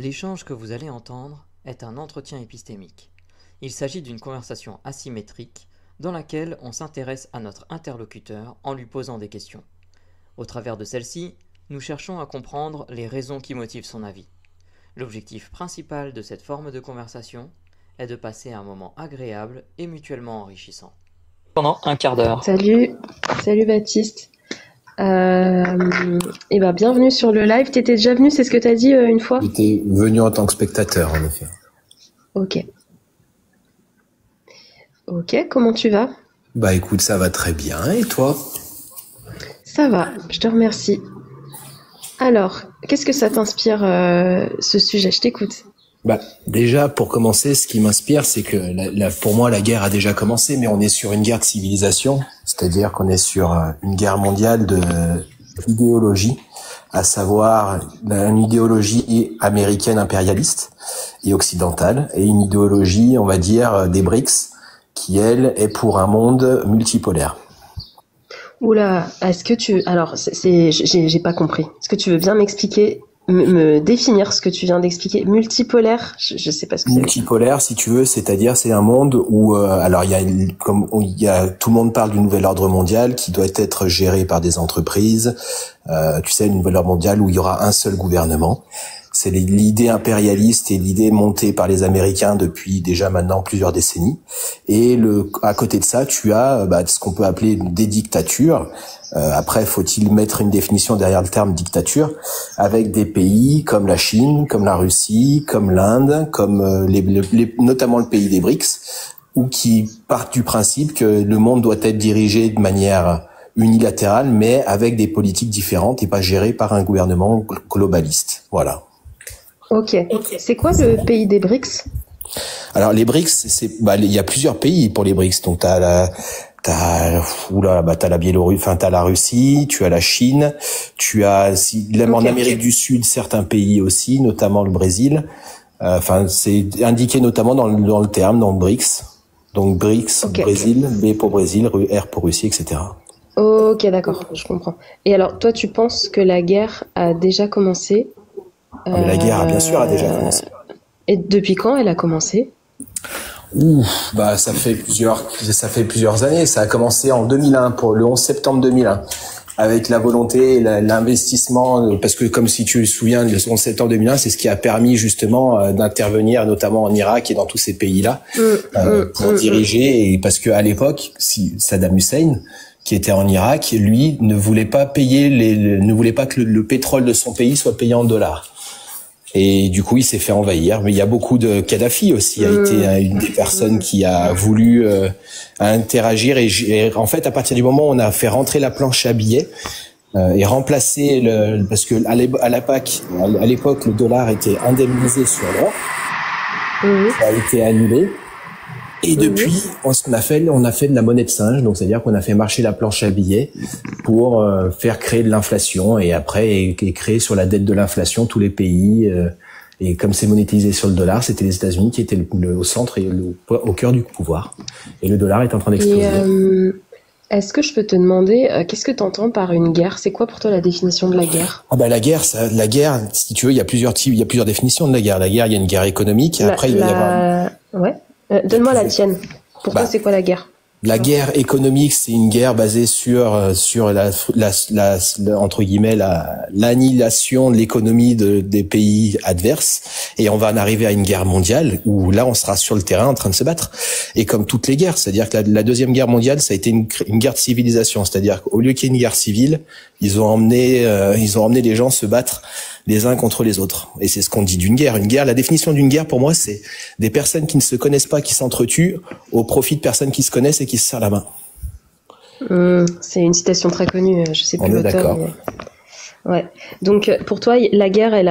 L'échange que vous allez entendre est un entretien épistémique. Il s'agit d'une conversation asymétrique dans laquelle on s'intéresse à notre interlocuteur en lui posant des questions. Au travers de celle-ci, nous cherchons à comprendre les raisons qui motivent son avis. L'objectif principal de cette forme de conversation est de passer un moment agréable et mutuellement enrichissant. Pendant un quart d'heure. Salut Baptiste. Bienvenue sur le live. T'étais déjà venu, c'est ce que t'as dit une fois? J'étais venu en tant que spectateur, en effet. Ok, comment tu vas? Bah écoute, ça va très bien, et toi? Ça va, je te remercie. Alors, qu'est-ce que ça t'inspire, ce sujet? Je t'écoute. Bah déjà, pour commencer, ce qui m'inspire, c'est que pour moi, la guerre a déjà commencé, mais on est sur une guerre de civilisation, c'est-à-dire qu'on est sur une guerre mondiale d'idéologie, à savoir une idéologie américaine impérialiste et occidentale, et une idéologie, on va dire, des BRICS, qui, elle, est pour un monde multipolaire. Oula, j'ai pas compris. Est-ce que tu veux bien m'expliquer, me définir ce que tu viens d'expliquer? Multipolaire, je sais pas ce que c'est. Multipolaire, si tu veux, c'est-à-dire c'est un monde où, tout le monde parle du nouvel ordre mondial qui doit être géré par des entreprises. Tu sais, le nouvel ordre mondial où il y aura un seul gouvernement. C'est l'idée impérialiste et l'idée montée par les Américains depuis déjà maintenant plusieurs décennies. Et à côté de ça, tu as ce qu'on peut appeler des dictatures. Après, faut-il mettre une définition derrière le terme dictature, avec des pays comme la Chine, comme la Russie, comme l'Inde, comme notamment le pays des BRICS, ou qui partent du principe que le monde doit être dirigé de manière unilatérale, mais avec des politiques différentes et pas géré par un gouvernement globaliste. Voilà. Ok. C'est quoi le pays des BRICS? Alors les BRICS, il y a plusieurs pays pour les BRICS. Donc t'as la Biélorussie, t'as la Russie, tu as la Chine, tu as en Amérique du Sud certains pays aussi, notamment le Brésil. C'est indiqué notamment dans le terme, dans BRICS. Donc BRICS, Brésil, B pour Brésil, R pour Russie, etc. Ok, d'accord, je comprends. Et alors, toi, tu penses que la guerre a déjà commencé? Mais la guerre, bien sûr, a déjà commencé. Et depuis quand elle a commencé? Ça fait plusieurs années. Ça a commencé en 2001, pour le 11 septembre 2001, avec la volonté, l'investissement, parce que comme si tu te souviens, le 11 septembre 2001, c'est ce qui a permis justement d'intervenir, notamment en Irak et dans tous ces pays-là, pour diriger. Et parce que à l'époque, Saddam Hussein, qui était en Irak, lui ne voulait pas que le pétrole de son pays soit payé en dollars. Et du coup, il s'est fait envahir. Mais il y a beaucoup de Kadhafi aussi a été une des personnes qui a voulu interagir. Et en fait, à partir du moment où on a fait rentrer la planche à billets et remplacer parce que à l'époque, le dollar était indemnisé sur l'or, ça a été annulé. Et depuis, ce qu'on a fait, on a fait de la monnaie de singe, donc c'est-à-dire qu'on a fait marcher la planche à billets pour faire créer de l'inflation et après et créer sur la dette de l'inflation tous les pays. Et comme c'est monétisé sur le dollar, c'était les États-Unis qui étaient au centre et au cœur du pouvoir. Et le dollar est en train d'exploser. Est-ce que je peux te demander, qu'est-ce que tu entends par une guerre? C'est quoi pour toi la définition de la guerre? La guerre, si tu veux, il y a plusieurs définitions de la guerre. La guerre, il y a une guerre économique. Et après, il va y avoir. Ouais. Donne-moi la tienne. Pour toi, c'est quoi la guerre? La guerre économique, c'est une guerre basée sur entre guillemets l'annihilation de l'économie des pays adverses, et on va en arriver à une guerre mondiale où là on sera sur le terrain en train de se battre. Et comme toutes les guerres, c'est-à-dire que la deuxième guerre mondiale, ça a été une guerre de civilisation, c'est-à-dire qu'au lieu qu'il y ait une guerre civile, ils ont emmené les gens se battre les uns contre les autres. Et c'est ce qu'on dit d'une guerre. Une guerre, la définition d'une guerre, pour moi, c'est des personnes qui ne se connaissent pas, qui s'entretuent au profit de personnes qui se connaissent et qui se serrent la main. C'est une citation très connue, je sais plus l'auteur. On est d'accord. Mais... Ouais. Donc, pour toi, la guerre, il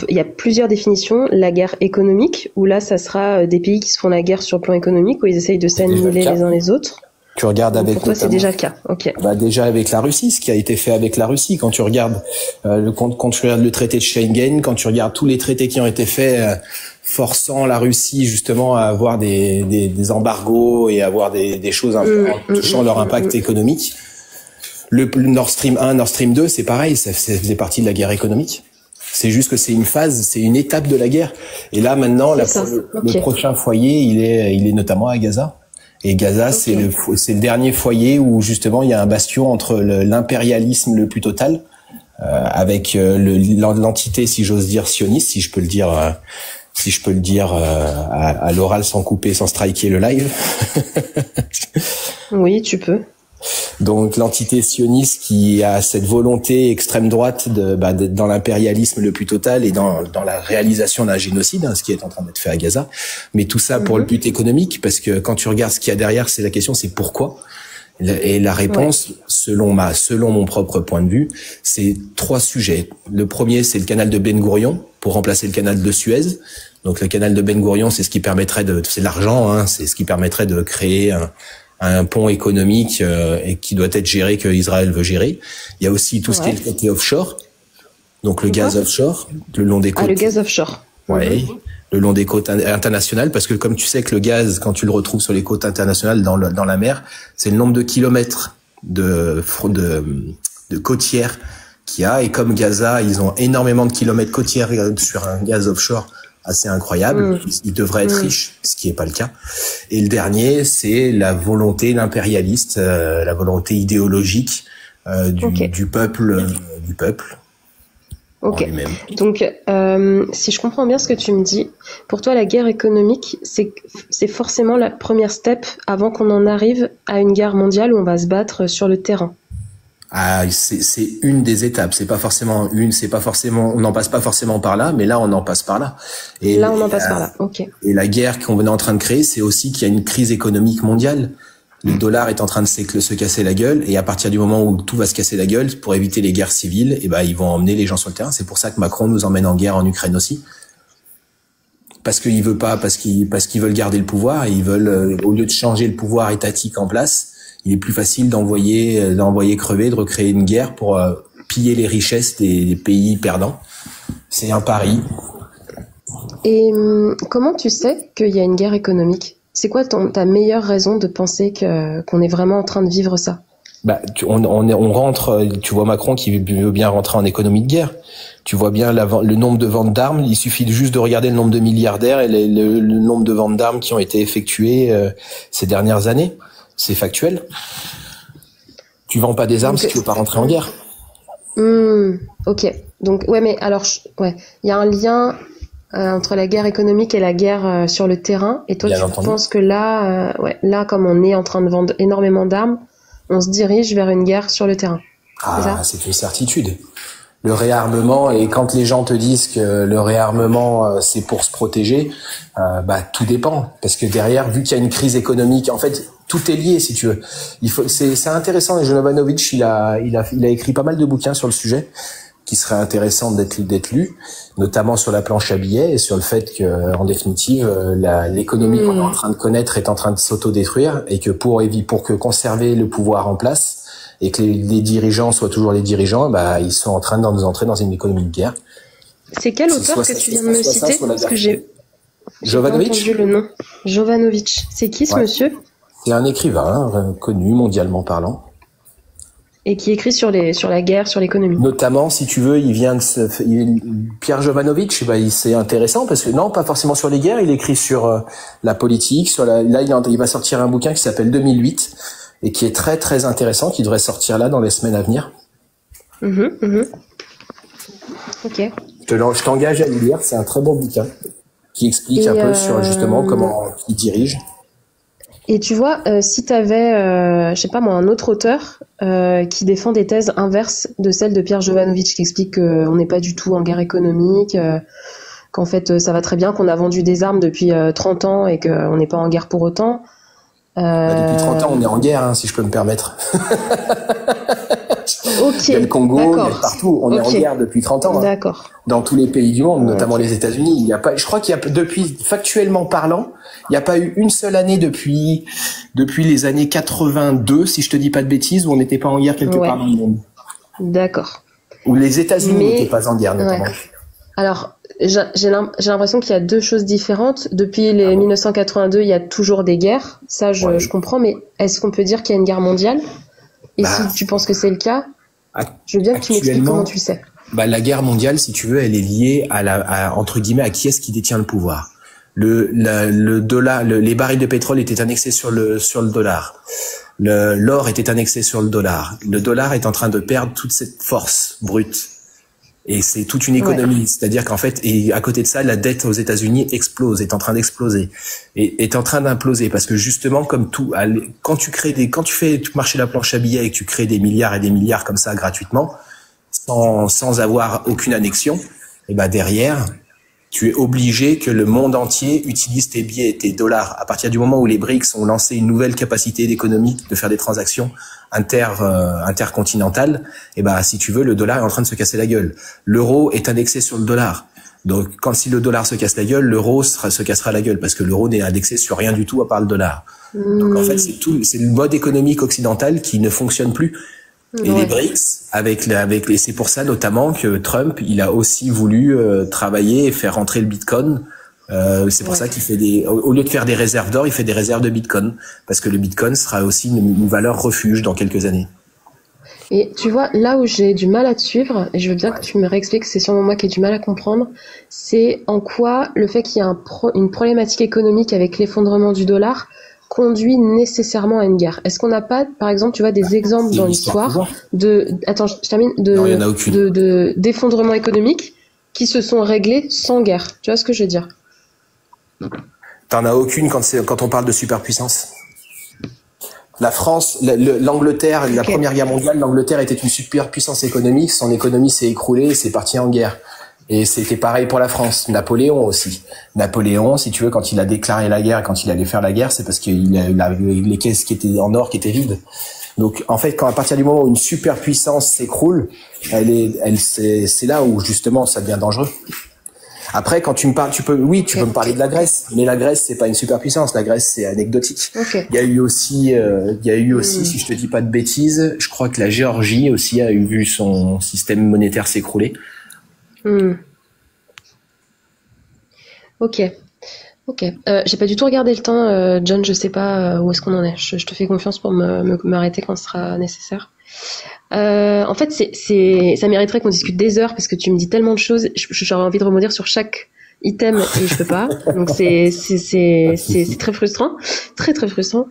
y a plusieurs définitions. La guerre économique, où là, ça sera des pays qui se font la guerre sur le plan économique, où ils essayent de s'annihiler les uns les autres. Tu regardes avec pour toi, c'est déjà le cas. Ok. Déjà avec la Russie, ce qui a été fait avec la Russie, quand tu regardes quand tu regardes le traité de Schengen, quand tu regardes tous les traités qui ont été faits forçant la Russie justement à avoir des embargos et à avoir des choses en touchant leur impact économique. Le Nord Stream 1, Nord Stream 2, c'est pareil, ça faisait partie de la guerre économique. C'est juste que c'est une phase, c'est une étape de la guerre. Et là, maintenant, le prochain foyer, il est notamment à Gaza. Et Gaza, c'est le dernier foyer où justement il y a un bastion entre l'impérialisme le plus total, avec l'entité, si j'ose dire, sioniste, si je peux le dire à l'oral sans couper, sans striker le live. Oui, tu peux. Donc l'entité sioniste qui a cette volonté extrême droite d'être dans l'impérialisme le plus total et dans la réalisation d'un génocide, ce qui est en train d'être fait à Gaza. Mais tout ça pour le but économique, parce que quand tu regardes ce qu'il y a derrière, c'est la question, c'est pourquoi. Et la réponse, selon mon propre point de vue, c'est 3 sujets. Le premier, c'est le canal de Ben Gourion pour remplacer le canal de Suez. Donc le canal de Ben Gourion, c'est ce qui permettrait c'est l'argent, hein, c'est ce qui permettrait de créer un pont économique et qui doit être géré, que Israël veut gérer. Il y a aussi tout ce qui est le côté offshore, donc le gaz offshore, le long des côtes. Ah, le gaz offshore. Ouais, le long des côtes internationales, parce que comme tu sais que le gaz, quand tu le retrouves sur les côtes internationales dans la mer, c'est le nombre de kilomètres de côtières qu'il y a. Et comme Gaza, ils ont énormément de kilomètres côtières sur un gaz offshore assez incroyable. Ils devraient être riches, ce qui n'est pas le cas. Et le dernier, c'est la volonté impérialiste, la volonté idéologique du peuple. Ok. Donc, si je comprends bien ce que tu me dis, pour toi, la guerre économique, c'est forcément la première step avant qu'on en arrive à une guerre mondiale où on va se battre sur le terrain. Ah, c'est une des étapes. C'est pas forcément, on n'en passe pas forcément par là, mais là, on en passe par là. Et là, on en passe par là. Ok. Et la guerre qu'on est en train de créer, c'est aussi qu'il y a une crise économique mondiale. Le dollar est en train de se casser la gueule, et à partir du moment où tout va se casser la gueule, pour éviter les guerres civiles, ils vont emmener les gens sur le terrain. C'est pour ça que Macron nous emmène en guerre en Ukraine aussi. Parce qu'ils veulent garder le pouvoir, et ils veulent, au lieu de changer le pouvoir étatique en place, il est plus facile d'envoyer crever, de recréer une guerre pour piller les richesses des pays perdants. C'est un pari. Et comment tu sais qu'il y a une guerre économique? C'est quoi ta meilleure raison de penser qu'on est vraiment en train de vivre ça? On rentre, tu vois Macron qui veut bien rentrer en économie de guerre. Tu vois bien le nombre de ventes d'armes. Il suffit juste de regarder le nombre de milliardaires et le nombre de ventes d'armes qui ont été effectuées ces dernières années. C'est factuel. Tu vends pas des armes si tu veux pas rentrer en guerre. Ok. Donc ouais, mais alors il y a un lien entre la guerre économique et la guerre sur le terrain. Et toi, bien tu entendu. Penses que là, comme on est en train de vendre énormément d'armes, on se dirige vers une guerre sur le terrain. Ah, c'est une certitude. Le réarmement, et quand les gens te disent que le réarmement c'est pour se protéger, tout dépend, parce que derrière, vu qu'il y a une crise économique, en fait, tout est lié, si tu veux. C'est intéressant. Et Jovanovic, il a écrit pas mal de bouquins sur le sujet, qui seraient intéressants d'être lus, notamment sur la planche à billets et sur le fait que, en définitive, l'économie qu'on est en train de connaître est en train de s'autodétruire, et que pour conserver le pouvoir en place, et que les dirigeants soient toujours les dirigeants, ils sont en train de nous entrer dans une économie de guerre. C'est quel auteur que tu viens de me citer? Parce que j'ai Jovanovic. Entendu le nom. Jovanovic. C'est qui ce monsieur? C'est un écrivain connu mondialement parlant. Et qui écrit sur la guerre, sur l'économie. Notamment, si tu veux, Pierre Jovanovic, c'est intéressant parce que non, pas forcément sur les guerres, il écrit sur la politique, là il va sortir un bouquin qui s'appelle 2008 et qui est très très intéressant, qui devrait sortir là dans les semaines à venir. Ok. Je t'engage à le lire, c'est un très bon bouquin qui explique un peu sur justement comment il dirige. Et tu vois, si tu avais, je sais pas moi, un autre auteur qui défend des thèses inverses de celles de Pierre Jovanovic, qui explique qu'on n'est pas du tout en guerre économique, qu'en fait ça va très bien, qu'on a vendu des armes depuis 30 ans et qu'on n'est pas en guerre pour autant. Depuis 30 ans, on est en guerre, si je peux me permettre. Ok. Il y a le Congo, il y a partout. On est en guerre depuis 30 ans. D'accord. Dans tous les pays du monde, notamment les États-Unis. Je crois qu'il y a depuis, factuellement parlant, il n'y a pas eu une seule année depuis les années 82, si je te dis pas de bêtises, où on n'était pas en guerre quelque part dans le monde. D'accord. Où les États-Unis n'étaient pas en guerre, notamment. Ouais. Alors, j'ai l'impression qu'il y a deux choses différentes. Depuis les 1982, il y a toujours des guerres. Ça, je comprends. Mais est-ce qu'on peut dire qu'il y a une guerre mondiale? Et si tu penses que c'est le cas, je veux bien que tu m'expliques comment tu sais. Bah, la guerre mondiale, si tu veux, elle est liée entre guillemets, à qui est-ce qui détient le pouvoir. Le dollar, les barils de pétrole étaient annexés sur le dollar. L'or était annexé sur le dollar. Le dollar est en train de perdre toute cette force brute. Et c'est toute une économie. C'est-à-dire qu'en fait, et à côté de ça, la dette aux États-Unis explose, est en train d'exploser. Et est en train d'imploser. Parce que justement, comme tout, quand tu fais marcher la planche à billets et que tu crées des milliards et des milliards comme ça gratuitement, sans avoir aucune annexion, et ben derrière, tu es obligé que le monde entier utilise tes billets, tes dollars. À partir du moment où les BRICS ont lancé une nouvelle capacité économique de faire des transactions intercontinentales, et ben si tu veux, le dollar est en train de se casser la gueule. L'euro est indexé sur le dollar. Donc si le dollar se casse la gueule, l'euro se cassera la gueule parce que l'euro n'est indexé sur rien du tout à part le dollar. Donc en fait, c'est le mode économique occidental qui ne fonctionne plus. Et les BRICS, et c'est pour ça notamment que Trump, il a aussi voulu travailler et faire rentrer le Bitcoin. C'est pour ça qu'il fait au lieu de faire des réserves d'or, il fait des réserves de Bitcoin, parce que le Bitcoin sera aussi une valeur refuge dans quelques années. Et tu vois, là où j'ai du mal à te suivre, et je veux bien que tu me réexpliques, c'est sûrement moi qui ai du mal à comprendre, c'est en quoi le fait qu'il y ait une problématique économique avec l'effondrement du dollar conduit nécessairement à une guerre. Est-ce qu'on n'a pas, par exemple, tu vois, des exemples dans l'histoire attends, je termine, d'effondrement économique qui se sont réglés sans guerre? Tu vois ce que je veux dire? T'en as aucune quand on parle de superpuissance. La France, l'Angleterre, la Première Guerre mondiale, l'Angleterre était une superpuissance économique. Son économie s'est écroulée et c'est parti en guerre. Et c'était pareil pour la France. Napoléon aussi. Napoléon, si tu veux, quand il a déclaré la guerre, quand il allait faire la guerre, c'est parce qu'il a les caisses qui étaient en or qui étaient vides. Donc, en fait, à partir du moment où une superpuissance s'écroule, c'est là où, justement, ça devient dangereux. Après, quand tu me parles, tu peux me parler de la Grèce. Mais la Grèce, c'est pas une superpuissance. La Grèce, c'est anecdotique. Il y a eu aussi, si je te dis pas de bêtises, je crois que la Géorgie aussi a vu son système monétaire s'écrouler. Ok. J'ai pas du tout regardé le temps, John. Je sais pas où est-ce qu'on en est. Je te fais confiance pour m'arrêter quand ce sera nécessaire. En fait, ça mériterait qu'on discute des heures parce que tu me dis tellement de choses. J'aurais envie de rebondir sur chaque item et je peux pas. Donc c'est très frustrant, très très frustrant.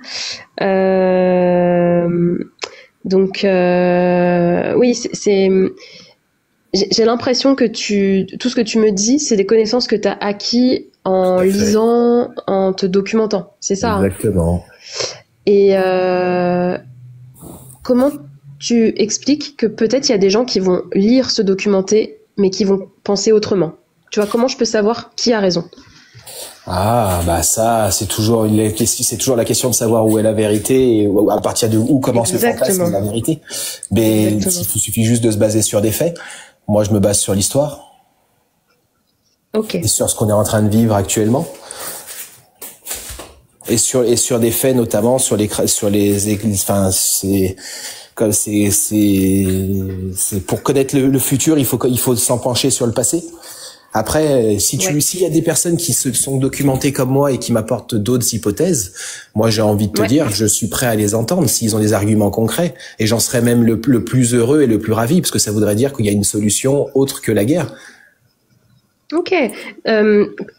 Donc oui, j'ai l'impression que tout ce que tu me dis, c'est des connaissances que tu as acquis en lisant, en te documentant. C'est ça? Exactement. Et comment tu expliques que peut-être il y a des gens qui vont lire, se documenter, mais qui vont penser autrement? Tu vois, comment je peux savoir qui a raison? Ah, bah ça, c'est toujours la question de savoir où est la vérité et à partir de où commence le fantasme de la vérité. Mais il suffit juste de se baser sur des faits. Moi, je me base sur l'histoire. Et sur ce qu'on est en train de vivre actuellement. Et sur des faits, notamment sur les églises. Enfin, c'est pour connaître le futur, il faut s'en pencher sur le passé. Après, s'il y a des personnes qui se sont documentées comme moi et qui m'apportent d'autres hypothèses, moi j'ai envie de te dire, je suis prêt à les entendre s'ils ont des arguments concrets, et j'en serais même le plus heureux et le plus ravi, parce que ça voudrait dire qu'il y a une solution autre que la guerre. Ok.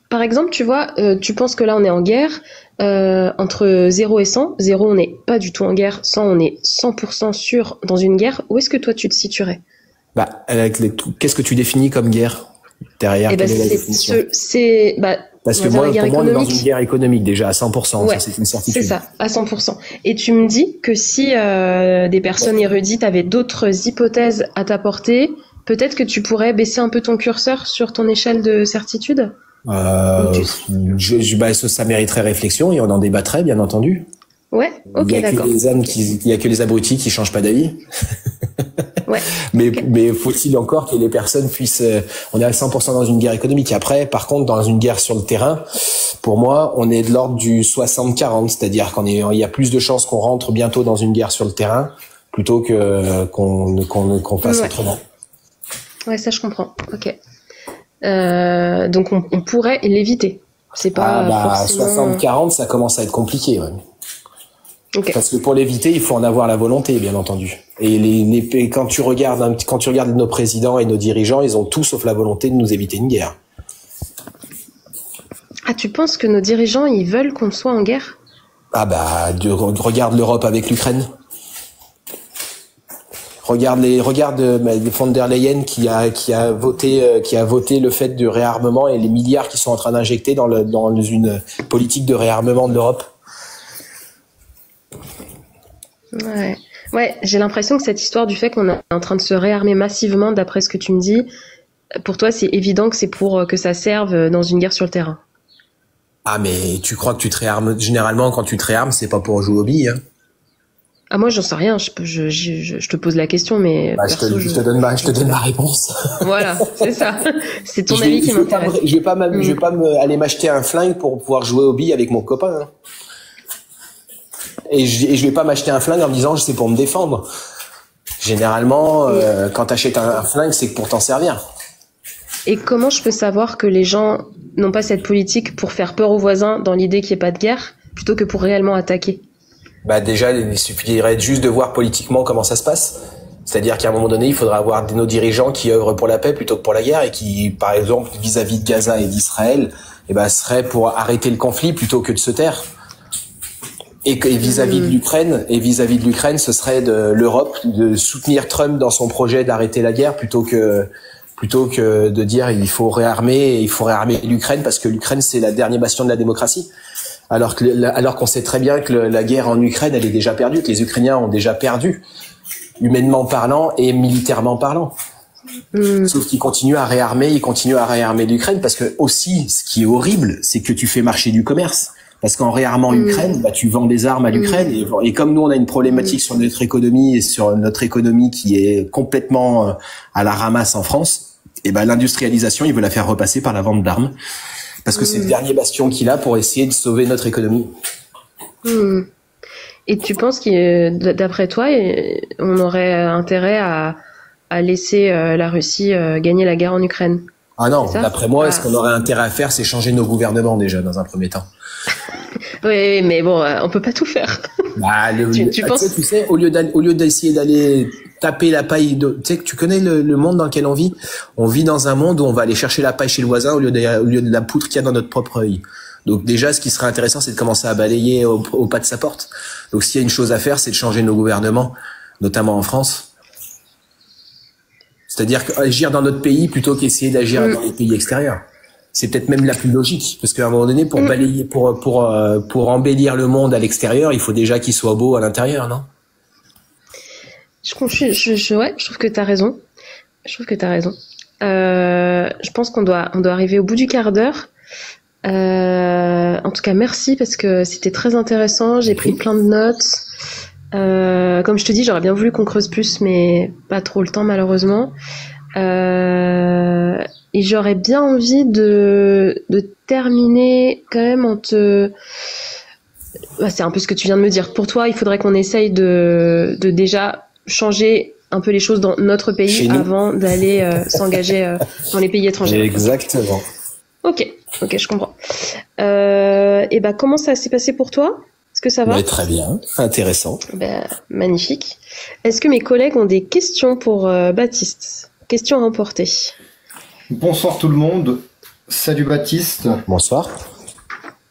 Par exemple, tu vois, tu penses que là on est en guerre entre 0 et 100. 0, on n'est pas du tout en guerre. 100, on est 100% sûr dans une guerre. Où est-ce que toi tu te situerais? Qu'est-ce que tu définis comme guerre? Derrière, quelle est la définition? Parce que moi, pour moi, on est dans une guerre économique déjà à 100%, ça c'est une certitude. C'est ça, à 100%. Et tu me dis que si des personnes érudites avaient d'autres hypothèses à t'apporter, peut-être que tu pourrais baisser un peu ton curseur sur ton échelle de certitude? Ça mériterait réflexion et on en débattrait, bien entendu. Ouais, ok, d'accord. Il y a que les abrutis qui changent pas d'avis. Mais faut-il encore que les personnes puissent... on est à 100% dans une guerre économique. Après, par contre, dans une guerre sur le terrain, pour moi, on est de l'ordre du 60-40. C'est-à-dire il y a plus de chances qu'on rentre bientôt dans une guerre sur le terrain plutôt que qu'on fasse autrement. Ouais, ça je comprends. Ok. Donc on pourrait l'éviter. C'est pas forcément... 60-40, ça commence à être compliqué. Ouais. Okay. Parce que pour l'éviter, il faut en avoir la volonté, bien entendu. Et quand tu regardes nos présidents et nos dirigeants, ils ont tout sauf la volonté de nous éviter une guerre. Ah, tu penses que nos dirigeants, ils veulent qu'on soit en guerre? Ah bah, regarde l'Europe avec l'Ukraine. Regarde von der Leyen qui a voté le fait du réarmement et les milliards qui sont en train d'injecter dans une politique de réarmement de l'Europe. Ouais, j'ai l'impression que cette histoire du fait qu'on est en train de se réarmer massivement, d'après ce que tu me dis, pour toi, c'est évident que c'est pour que ça serve dans une guerre sur le terrain. Ah, mais tu crois que tu te réarmes, généralement, quand tu te réarmes, c'est pas pour jouer aux billes, hein. Ah, moi, j'en sais rien, je te pose la question, mais je te donne ma réponse. Voilà, c'est ça. C'est ton avis qui m'intéresse. Je vais pas aller m'acheter un flingue pour pouvoir jouer aux billes avec mon copain, hein. Et je vais pas m'acheter un flingue en me disant que c'est pour me défendre. Généralement, quand t'achètes un flingue, c'est pour t'en servir. Et comment je peux savoir que les gens n'ont pas cette politique pour faire peur aux voisins dans l'idée qu'il n'y ait pas de guerre, plutôt que pour réellement attaquer? Bah déjà, il suffirait juste de voir politiquement comment ça se passe. C'est-à-dire qu'à un moment donné, il faudra avoir nos dirigeants qui œuvrent pour la paix plutôt que pour la guerre et qui, par exemple, vis-à-vis de Gaza et d'Israël, seraient pour arrêter le conflit plutôt que de se taire. Et vis-à-vis de l'Ukraine, ce serait de l'Europe de soutenir Trump dans son projet d'arrêter la guerre plutôt que de dire il faut réarmer l'Ukraine parce que l'Ukraine c'est la dernière bastion de la démocratie. Alors qu'on sait très bien que la guerre en Ukraine elle est déjà perdue, que les Ukrainiens ont déjà perdu, humainement parlant et militairement parlant. Sauf qu'ils continuent à réarmer l'Ukraine parce que aussi ce qui est horrible, c'est que tu fais marcher du commerce. Parce qu'en réarmant l'Ukraine, tu vends des armes à l'Ukraine et comme nous on a une problématique sur notre économie et sur notre économie qui est complètement à la ramasse en France, l'industrialisation, il veut la faire repasser par la vente d'armes parce que c'est le dernier bastion qu'il a pour essayer de sauver notre économie. Et tu penses que d'après toi, on aurait intérêt à laisser la Russie gagner la guerre en Ukraine? Ah non, d'après moi, ce qu'on aurait intérêt à faire, c'est changer nos gouvernements déjà dans un premier temps. Oui, mais bon, on peut pas tout faire. Tu penses... tu sais, au lieu d'essayer d'aller taper la paille, tu sais que tu connais le monde dans lequel on vit dans un monde où on va aller chercher la paille chez le voisin au lieu de la poutre qu'il y a dans notre propre œil. Donc déjà, ce qui serait intéressant, c'est de commencer à balayer au pas de sa porte. Donc s'il y a une chose à faire, c'est de changer nos gouvernements, notamment en France. C'est-à-dire agir dans notre pays plutôt qu'essayer d'agir dans les pays extérieurs. C'est peut-être même la plus logique, parce qu'à un moment donné, pour balayer, pour embellir le monde à l'extérieur, il faut déjà qu'il soit beau à l'intérieur, non? Je trouve que t'as raison. Je pense qu'on doit arriver au bout du quart d'heure. En tout cas, merci parce que c'était très intéressant. J'ai pris plein de notes. Comme je te dis, j'aurais bien voulu qu'on creuse plus, mais pas trop le temps malheureusement. Et j'aurais bien envie de terminer quand même c'est un peu ce que tu viens de me dire. Pour toi, il faudrait qu'on essaye de déjà changer un peu les choses dans notre pays avant d'aller s'engager dans les pays étrangers. Exactement. Ok, je comprends. Comment ça s'est passé pour toi? Est-ce que ça va? Très bien, intéressant. Magnifique. Est-ce que mes collègues ont des questions pour Baptiste? Questions à emporter. Bonsoir tout le monde. Salut Baptiste. Bonsoir.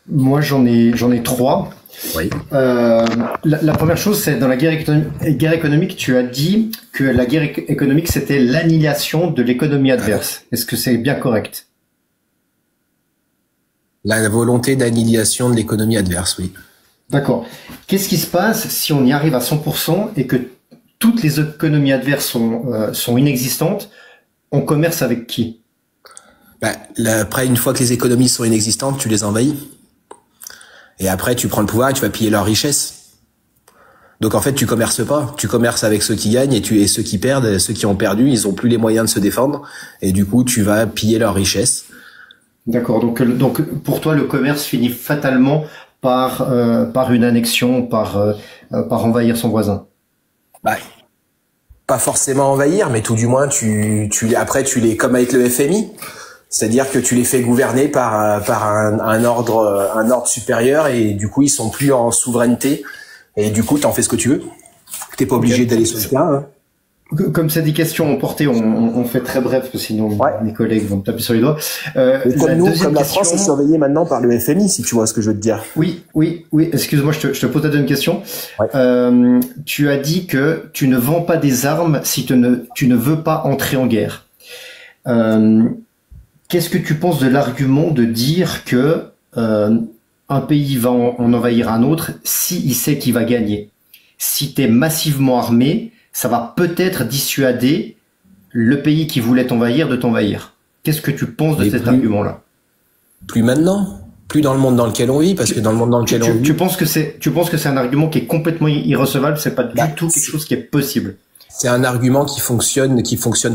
Moi j'en ai trois. Oui. La première chose, c'est dans la guerre économique, tu as dit que la guerre économique c'était l'annihilation de l'économie adverse. Est-ce que c'est bien correct? La volonté d'annihilation de l'économie adverse, oui. D'accord. Qu'est-ce qui se passe si on y arrive à 100% et que toutes les économies adverses sont inexistantes? On commerce avec qui? Après, une fois que les économies sont inexistantes, tu les envahis. Et après, tu prends le pouvoir et tu vas piller leurs richesses. Donc en fait, tu commerces pas. Tu commerces avec ceux qui gagnent et ceux qui perdent, ceux qui ont perdu, ils ont plus les moyens de se défendre. Et du coup, tu vas piller leurs richesses. D'accord. Donc pour toi, le commerce finit fatalement par une annexion, par envahir son voisin. Pas forcément envahir, mais tout du moins, après, tu les, comme avec le FMI. C'est-à-dire que tu les fais gouverner par un ordre supérieur et du coup, ils sont plus en souveraineté Et du coup, t'en fais ce que tu veux. T'es pas obligé d'aller sur le terrain. Hein. Comme c'est des questions emportées, on fait très bref, parce que sinon mes collègues vont me taper sur les doigts. Comme la France est surveillée maintenant par le FMI, si tu vois ce que je veux te dire. Oui. Excuse-moi, je te pose la deuxième question. Ouais. Tu as dit que tu ne vends pas des armes si tu ne veux pas entrer en guerre. Qu'est-ce que tu penses de l'argument de dire que un pays va en envahir un autre si il sait qu'il va gagner? Si tu es massivement armé, ça va peut-être dissuader le pays qui voulait t'envahir de t'envahir. Qu'est-ce que tu penses de cet argument-là? Plus maintenant, plus dans le monde dans lequel on vit, parce que dans le monde dans lequel on vit. Tu penses que c'est un argument qui est complètement irrecevable, c'est pas du tout quelque chose qui est possible. C'est un argument qui fonctionne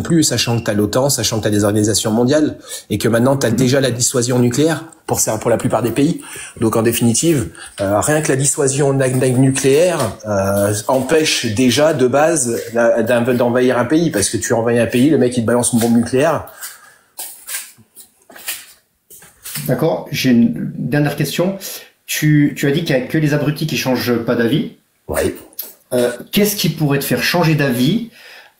plus, sachant que t'as l'OTAN, sachant que t'as des organisations mondiales, et que maintenant t'as déjà la dissuasion nucléaire pour la plupart des pays. Donc en définitive, rien que la dissuasion nucléaire empêche déjà de base d'envahir un pays, parce que tu envahis un pays, le mec il te balance une bombe nucléaire. D'accord. J'ai une dernière question. Tu as dit qu'il y a que les abrutis qui changent pas d'avis. Ouais. Qu'est-ce qui pourrait te faire changer d'avis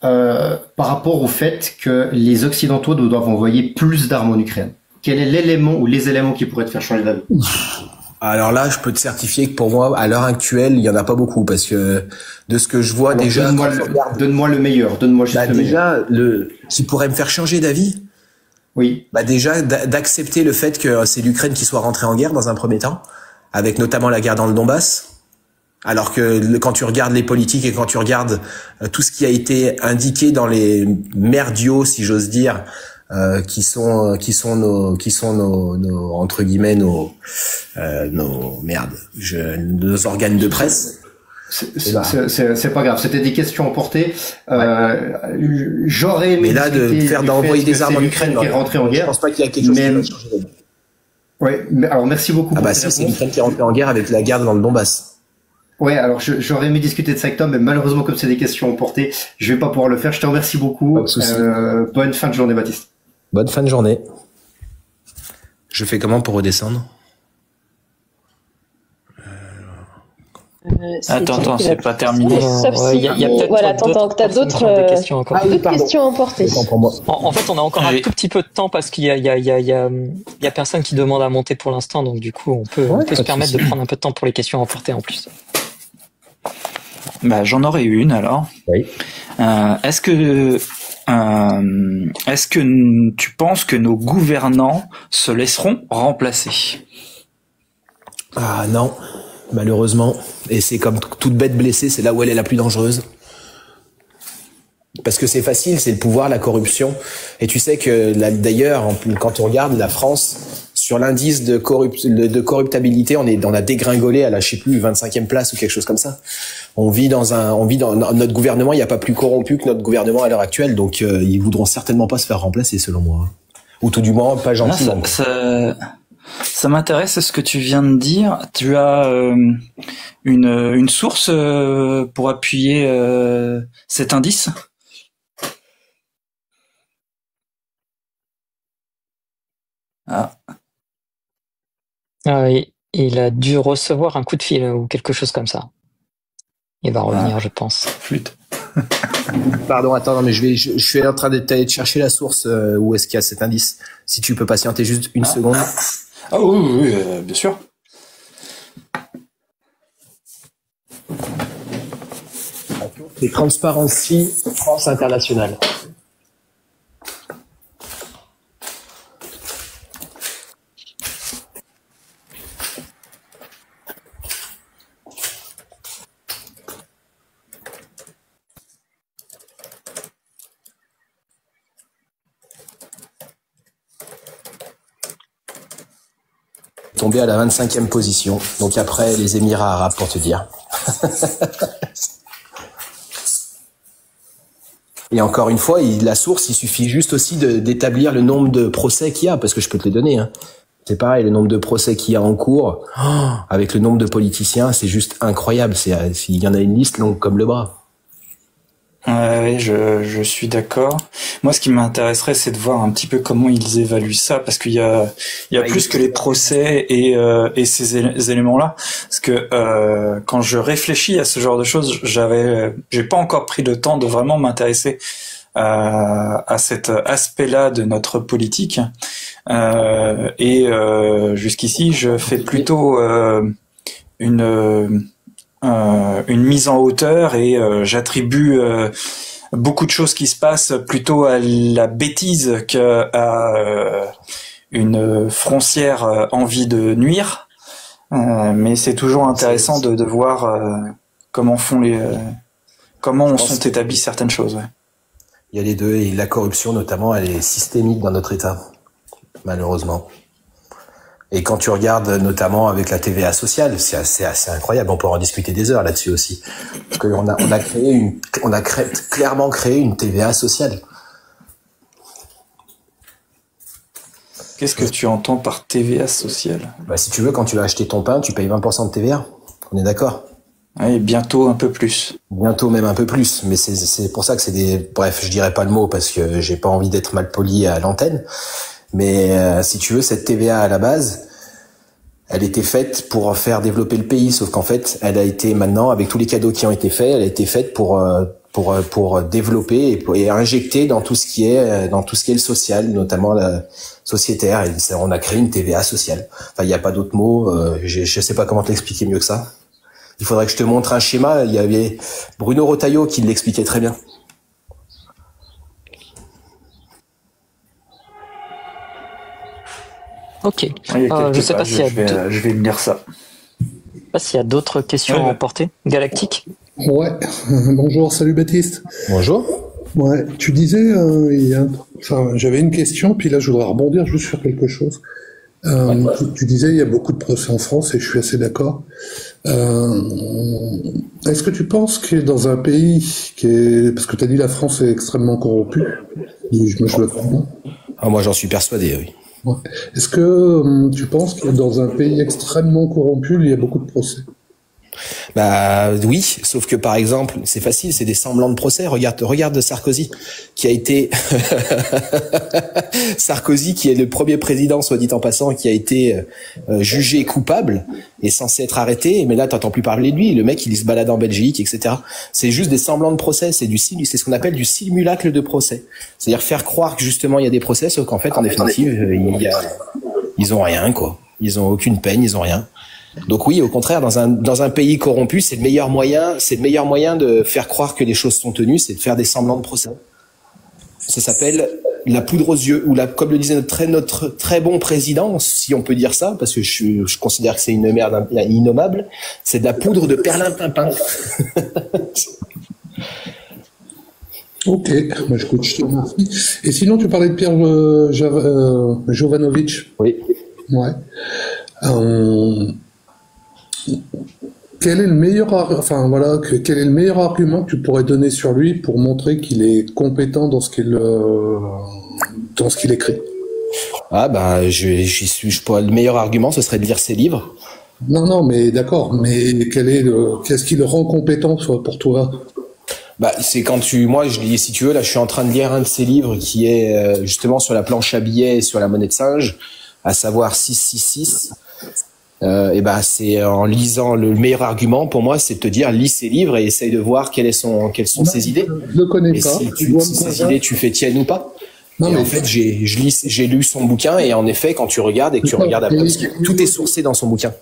par rapport au fait que les Occidentaux doivent envoyer plus d'armes en Ukraine? Quel est l'élément ou les éléments qui pourraient te faire changer d'avis? Alors là, je peux te certifier que pour moi, à l'heure actuelle, il y en a pas beaucoup, parce que de ce que je vois. Alors, déjà, donne-moi le meilleur. Donne-moi juste le meilleur. Qui pourrait me faire changer d'avis. Oui. Déjà d'accepter le fait que c'est l'Ukraine qui soit rentrée en guerre dans un premier temps, avec notamment la guerre dans le Donbass. Alors que quand tu regardes les politiques et quand tu regardes tout ce qui a été indiqué dans les merdios, si j'ose dire, qui sont nos entre guillemets nos organes de presse. C'est pas grave, c'était des questions emportées. J'aurais aimé. Mais là, d'envoyer des armes en Ukraine qui est rentrée en guerre. Je pense pas qu'il y a quelque chose qui va changer. Ouais, mais alors merci beaucoup. C'est l'Ukraine qui est rentrée en guerre avec la guerre dans le Donbass. Ouais, alors j'aurais aimé discuter de ça avec toi, mais malheureusement, comme c'est des questions emportées, je vais pas pouvoir le faire. Je te remercie beaucoup. Bonne fin de journée, Baptiste. Bonne fin de journée. Je fais comment pour redescendre? Attends, c'est pas terminé. Sauf si, y a peut-être voilà, t'as d'autres questions encore. D'autres questions emportées. En fait, on a encore un tout petit peu de temps parce qu'il y a personne qui demande à monter pour l'instant, donc du coup, on peut se permettre de prendre un peu de temps pour les questions emportées en plus. Bah, j'en aurais une alors. Oui. Est-ce que tu penses que nos gouvernants se laisseront remplacer? Ah non, malheureusement. Et c'est comme toute bête blessée, c'est là où elle est la plus dangereuse. Parce que c'est facile, c'est le pouvoir, la corruption. Et tu sais que d'ailleurs, quand on regarde la France, sur l'indice de corruptabilité, on a dégringolé à la, je sais plus, 25e place ou quelque chose comme ça. On vit dans notre gouvernement, il n'y a pas plus corrompu que notre gouvernement à l'heure actuelle, donc ils voudront certainement pas se faire remplacer, selon moi. Ou tout du moins, pas gentil. Ça m'intéresse ce que tu viens de dire. Tu as une source pour appuyer cet indice? Il a dû recevoir un coup de fil ou quelque chose comme ça. Il va revenir, je pense. Flûte. Pardon, attends, non, mais je suis en train d'aller chercher la source où est-ce qu'il y a cet indice. Si tu peux patienter juste une seconde. Ah oui, bien sûr. C'est Transparency France Internationale. Tombé à la 25e position. Donc après les Émirats arabes, pour te dire. Et encore une fois, la source, il suffit juste aussi d'établir le nombre de procès qu'il y a, parce que je peux te les donner. Hein. C'est pareil, le nombre de procès qu'il y a en cours, avec le nombre de politiciens, c'est juste incroyable. Il y en a une liste longue comme le bras. Oui, je suis d'accord. Moi, ce qui m'intéresserait, c'est de voir un petit peu comment ils évaluent ça, parce qu'il y a plus que les procès et ces éléments-là. Parce que quand je réfléchis à ce genre de choses, j'ai pas encore pris le temps de vraiment m'intéresser à cet aspect-là de notre politique. Jusqu'ici, je fais plutôt une mise en hauteur et j'attribue beaucoup de choses qui se passent plutôt à la bêtise qu'à une foncière envie de nuire. Mais c'est toujours intéressant de voir comment sont établies certaines choses. Ouais. Il y a les deux, et la corruption notamment, elle est systémique dans notre État, malheureusement. Et quand tu regardes notamment avec la TVA sociale, c'est assez incroyable. On peut en discuter des heures là-dessus aussi, parce qu'on a clairement créé une TVA sociale. Qu'est-ce que tu entends par TVA sociale? Bah, si tu veux, quand tu vas acheter ton pain, tu payes 20% de TVA. On est d'accord? Oui, bientôt un peu plus. Bientôt même un peu plus, mais c'est pour ça que c'est des... Bref, je dirais pas le mot parce que j'ai pas envie d'être mal poli à l'antenne. Mais si tu veux, cette TVA à la base, elle était faite pour faire développer le pays, sauf qu'en fait, elle a été maintenant, avec tous les cadeaux qui ont été faits, elle a été faite pour développer et injecter dans tout ce qui est le social, notamment la sociétaire. Et on a créé une TVA sociale. Enfin, il n'y a pas d'autre mot. Je sais pas comment te l'expliquer mieux que ça. Il faudrait que je te montre un schéma. Il y avait Bruno Retailleau qui l'expliquait très bien. Ok. Je sais pas si je vais me lire ça. Je sais pas s'il y a d'autres questions à emporter. Galactique. Ouais. Bonjour, salut Baptiste. Bonjour. Ouais. Tu disais, j'avais une question, puis là je voudrais rebondir juste sur quelque chose. Tu disais il y a beaucoup de procès en France et je suis assez d'accord. Est-ce que tu penses que dans un pays parce que tu as dit la France est extrêmement corrompue, je le comprends. Ah, moi j'en suis persuadé, oui. Ouais. Est-ce que tu penses que dans un pays extrêmement corrompu, il y a beaucoup de procès? Bah oui, sauf que par exemple, c'est facile, c'est des semblants de procès. Regarde Sarkozy, qui a été Sarkozy, qui est le premier président, soit dit en passant, qui a été jugé coupable et censé être arrêté. Mais là, t'entends plus parler de lui. Le mec, il se balade en Belgique, etc. C'est juste des semblants de procès. C'est ce qu'on appelle du simulacre de procès. C'est-à-dire faire croire que justement il y a des procès, sauf qu'en fait, en définitive, ils ont rien, quoi. Ils ont aucune peine, ils ont rien. Donc oui, au contraire, dans un pays corrompu, c'est le meilleur moyen de faire croire que les choses sont tenues, c'est de faire des semblants de procès. Ça s'appelle la poudre aux yeux, ou comme le disait notre très bon président, si on peut dire ça, parce que je considère que c'est une merde innommable, c'est de la poudre de perlimpinpin. Ok, bah, écoute, je te remercie. Et sinon, tu parlais de Pierre Jovanovic. Oui. Ouais. Quel est le meilleur argument que tu pourrais donner sur lui pour montrer qu'il est compétent dans ce qu'il écrit? Ah bah le meilleur argument, ce serait de lire ses livres. Non, mais d'accord. Mais qu'est-ce qui le rend compétent pour toi? Bah c'est quand moi je lis, si tu veux, là je suis en train de lire un de ses livres qui est justement sur la planche à billets et sur la monnaie de singe, à savoir 666. Et ben c'est en lisant le meilleur argument pour moi, c'est de te dire lis ses livres et essaye de voir quelles sont ses idées. Je le connais pas. Si ces idées tu fais tiennes ou pas. Non, mais en fait j'ai lu son bouquin et en effet quand tu regardes et que tu regardes après, parce que tout est sourcé dans son bouquin.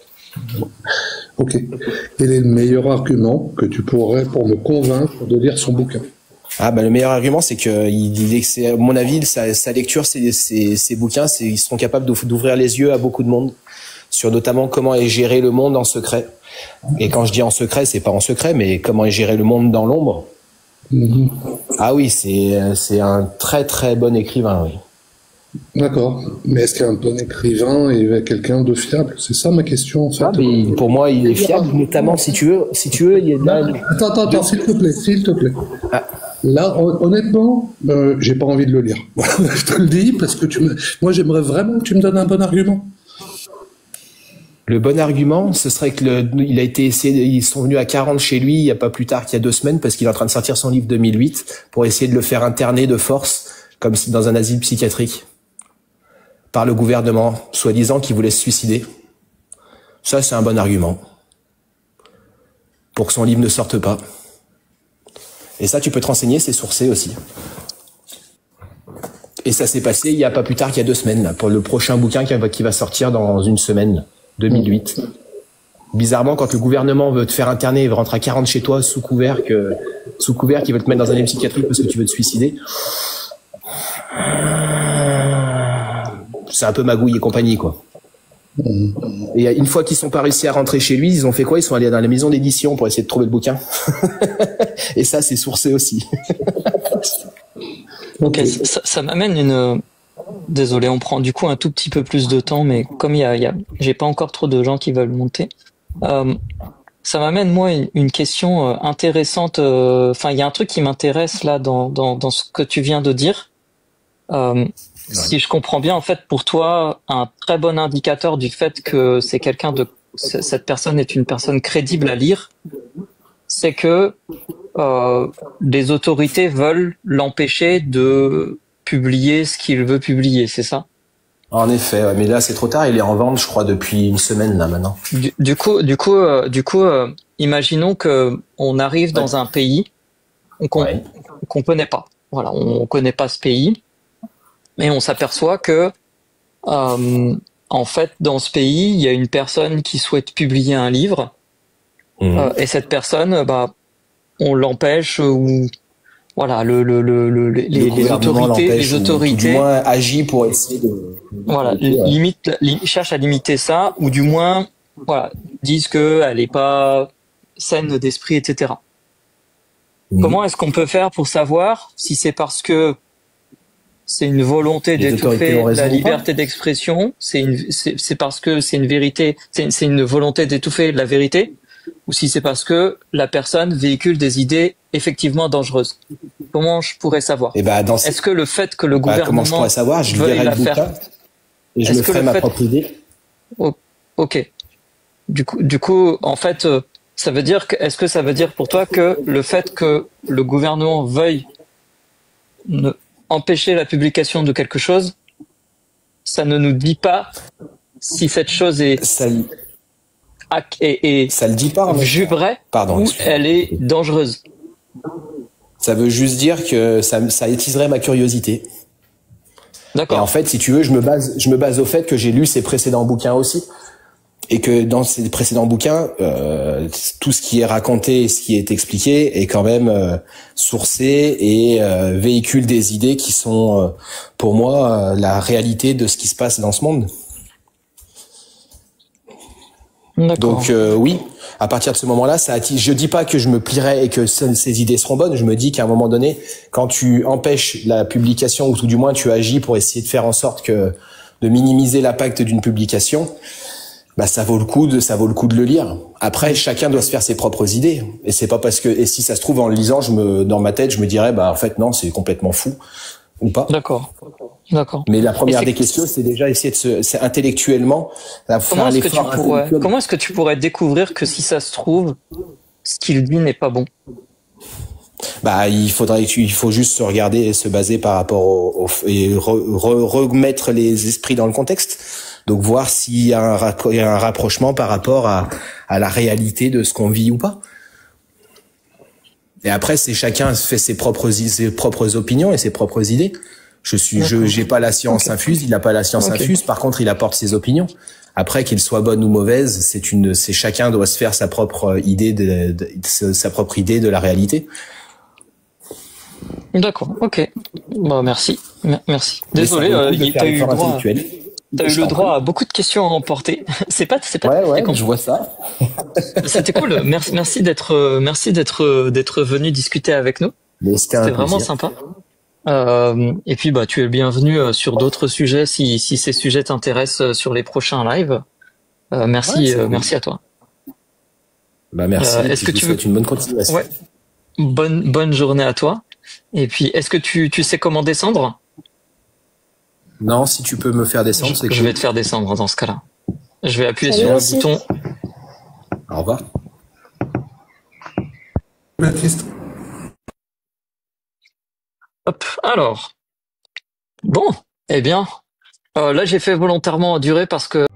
Ok. Quel est le meilleur argument que tu pourrais pour me convaincre de lire son bouquin? Ah bah le meilleur argument c'est que c'est à mon avis sa lecture, ses bouquins, ils seront capables d'ouvrir les yeux à beaucoup de monde sur notamment comment est géré le monde en secret. Et quand je dis en secret, c'est pas en secret, mais comment est géré le monde dans l'ombre. Mm-hmm. Ah oui, c'est un très très bon écrivain, oui. D'accord. Mais est-ce qu'un bon écrivain est quelqu'un de fiable? C'est ça ma question, en fait. Ah, mais pour moi, il est fiable, notamment si tu veux, il y a Attends, s'il te plaît. Ah. Là, honnêtement, j'ai pas envie de le lire. Je te le dis parce que moi, j'aimerais vraiment que tu me donnes un bon argument. Le bon argument, ce serait que il a été essayé, ils sont venus à 40 chez lui il y a pas plus tard qu'il y a 2 semaines parce qu'il est en train de sortir son livre 2008 pour essayer de le faire interner de force comme dans un asile psychiatrique par le gouvernement, soi-disant qu'il voulait se suicider. Ça, c'est un bon argument pour que son livre ne sorte pas. Et ça, tu peux te renseigner, c'est sourcé aussi. Et ça s'est passé il y a pas plus tard qu'il y a 2 semaines, là, pour le prochain bouquin qui va sortir dans une semaine, 2008. Bizarrement, quand le gouvernement veut te faire interner et rentre à 40 chez toi sous couvert qu'ils veulent te mettre dans un asile psychiatrique parce que tu veux te suicider, c'est un peu magouille et compagnie, quoi. Et une fois qu'ils sont pas réussi à rentrer chez lui, ils ont fait quoi? Ils sont allés dans la maison d'édition pour essayer de trouver le bouquin. Et ça, c'est sourcé aussi. Ok, ça m'amène une... Désolé, on prend du coup un tout petit peu plus de temps, mais comme j'ai pas encore trop de gens qui veulent monter, ça m'amène moi une question intéressante. Enfin, il y a un truc qui m'intéresse là dans ce que tu viens de dire. Si je comprends bien, en fait, pour toi, un très bon indicateur du fait que cette personne est une personne crédible à lire, c'est que les autorités veulent l'empêcher de publier ce qu'il veut publier, c'est ça? En effet, ouais, mais là c'est trop tard, il est en vente, je crois, depuis une semaine là maintenant. Du coup, imaginons que on arrive dans un pays qu'on connaît pas. Voilà, on connaît pas ce pays, et on s'aperçoit que en fait, dans ce pays, il y a une personne qui souhaite publier un livre, et cette personne, on l'empêche ou voilà, les autorités, du moins agit pour essayer de voilà, cherche à limiter ça, ou du moins voilà, disent que elle est pas saine d'esprit, etc. Comment est-ce qu'on peut faire pour savoir si c'est parce que c'est une volonté d'étouffer la liberté d'expression, c'est parce que c'est une vérité, c'est une volonté d'étouffer la vérité, ou si c'est parce que la personne véhicule des idées effectivement dangereuses? Comment je pourrais savoir? Est-ce que le fait que le gouvernement comment je pourrais savoir? Je lirai le bouquin et je me ferai ma propre idée. Ok. Du coup, en fait, ça veut dire est-ce que ça veut dire pour toi que le fait que le gouvernement veuille empêcher la publication de quelque chose, ça ne nous dit pas si cette chose est ça le dit pas, vraie ou elle est dangereuse? Ça veut juste dire que ça attiserait ma curiosité. D'accord. Et en fait, si tu veux, je me base au fait que j'ai lu ses précédents bouquins aussi. Et que dans ces précédents bouquins, tout ce qui est raconté, ce qui est expliqué est quand même sourcé et véhicule des idées qui sont, pour moi, la réalité de ce qui se passe dans ce monde. D'accord. Donc oui, à partir de ce moment-là, je dis pas que je me plierai et que ces idées seront bonnes. Je me dis qu'à un moment donné, quand tu empêches la publication ou tout du moins tu agis pour essayer de faire en sorte de minimiser l'impact d'une publication, ça vaut le coup de le lire. Après, chacun doit se faire ses propres idées. Et c'est pas parce que, et si ça se trouve, en le lisant, dans ma tête, je me dirais, en fait, non, c'est complètement fou. Ou pas. D'accord. Mais la première des questions, c'est déjà essayer c'est intellectuellement, faire l'effort intellectuel. Comment est-ce que tu pourrais découvrir que si ça se trouve, ce qu'il dit n'est pas bon? Il faut juste se regarder et se baser par rapport et remettre les esprits dans le contexte. Donc voir s'il y a un rapprochement par rapport à la réalité de ce qu'on vit ou pas. Et après, c'est chacun fait ses propres opinions et ses propres idées. J'ai pas la science infuse, il n'a pas la science infuse. Par contre, il apporte ses opinions. Après, qu'elles soient bonnes ou mauvaises, c'est chacun doit se faire sa propre idée de la réalité. D'accord. Ok. Merci. Désolé, t'as eu le droit à beaucoup de questions à emporter. C'est pas ouais, je vois ça. C'était cool. Merci d'être venu discuter avec nous. C'était vraiment sympa. Et puis tu es le bienvenu sur d'autres sujets si ces sujets t'intéressent sur les prochains lives. Merci à toi. Merci. Est-ce que tu souhaite une bonne continuation? Ouais. Bonne journée à toi. Et puis est-ce que tu sais comment descendre? Non, si tu peux me faire descendre, c'est cool. Je vais te faire descendre dans ce cas-là. Je vais appuyer Salut sur le aussi. bouton. Au revoir. Baptiste. Hop, alors. Bon, eh bien, là j'ai fait volontairement durer parce que